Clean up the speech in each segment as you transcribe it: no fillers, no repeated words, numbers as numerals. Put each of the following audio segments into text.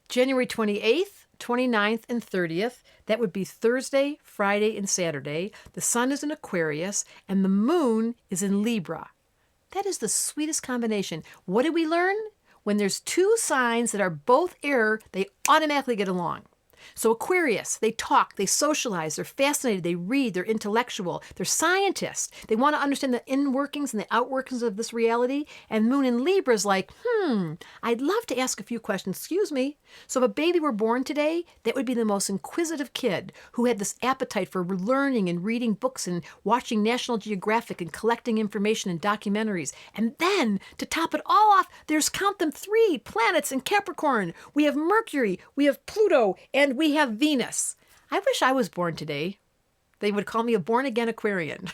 January 28th, 29th, and 30th. That would be Thursday, Friday, and Saturday. The sun is in Aquarius, and the moon is in Libra. That is the sweetest combination. What did we learn? When there's two signs that are both air, they automatically get along. So Aquarius, they talk, they socialize, they're fascinated, they read, they're intellectual, they're scientists. They want to understand the in-workings and the outworkings of this reality. And Moon in Libra is like, I'd love to ask a few questions. Excuse me. So if a baby were born today, that would be the most inquisitive kid who had this appetite for learning and reading books and watching National Geographic and collecting information and documentaries. And then, to top it all off, there's, count them, 3 planets in Capricorn. We have Mercury, we have Pluto, and we have Venus. I wish I was born today. They would call me a born-again Aquarian.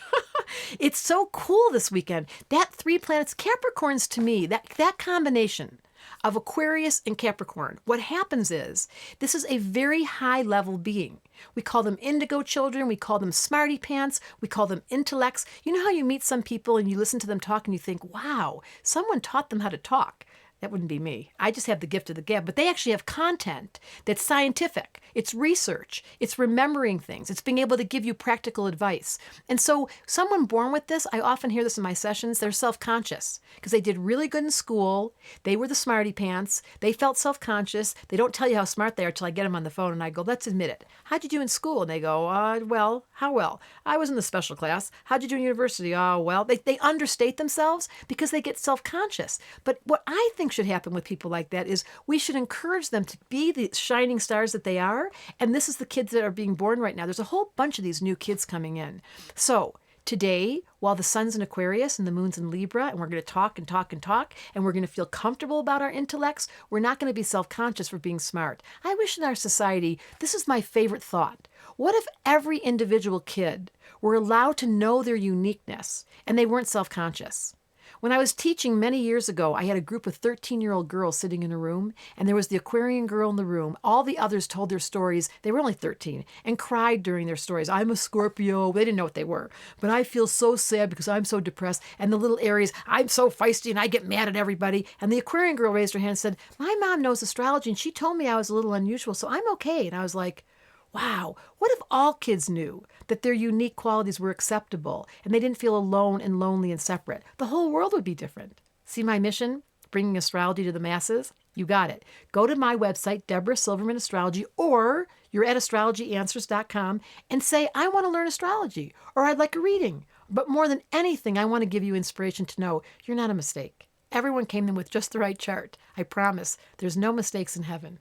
It's so cool this weekend. That 3 planets, Capricorns to me, that combination of Aquarius and Capricorn, what happens is, this is a very high-level being. We call them indigo children. We call them smarty pants. We call them intellects. You know how you meet some people and you listen to them talk and you think, wow, someone taught them how to talk. That wouldn't be me. I just have the gift of the gab. But they actually have content that's scientific. It's research. It's remembering things. It's being able to give you practical advice. And so someone born with this, I often hear this in my sessions, they're self-conscious because they did really good in school. They were the smarty pants. They felt self-conscious. They don't tell you how smart they are till I get them on the phone and I go, let's admit it. How'd you do in school? And they go, well, how well? I was in the special class. How'd you do in university? Oh, well. They understate themselves because they get self-conscious. But what I think should happen with people like that is we should encourage them to be the shining stars that they are. And this is the kids that are being born right now. There's a whole bunch of these new kids coming in. So today, while the sun's in Aquarius and the moon's in Libra, and we're going to talk and talk and talk, and we're going to feel comfortable about our intellects, we're not going to be self-conscious for being smart. I wish in our society, this is my favorite thought. What if every individual kid were allowed to know their uniqueness and they weren't self-conscious? When I was teaching many years ago, I had a group of 13-year-old girls sitting in a room, and there was the Aquarian girl in the room. All the others told their stories. They were only 13 and cried during their stories. I'm a Scorpio. They didn't know what they were. But I feel so sad because I'm so depressed. And the little Aries, I'm so feisty and I get mad at everybody. And the Aquarian girl raised her hand and said, my mom knows astrology and she told me I was a little unusual, so I'm okay. And I was like, wow, what if all kids knew that their unique qualities were acceptable and they didn't feel alone and lonely and separate? The whole world would be different. See my mission? Bringing astrology to the masses? You got it. Go to my website, Debra Silverman Astrology, or you're at astrologyanswers.com and say, I want to learn astrology, or I'd like a reading. But more than anything, I want to give you inspiration to know you're not a mistake. Everyone came in with just the right chart. I promise. There's no mistakes in heaven.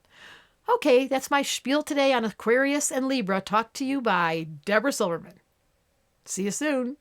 Okay, that's my spiel today on Aquarius and Libra, talked to you by Debra Silverman. See you soon.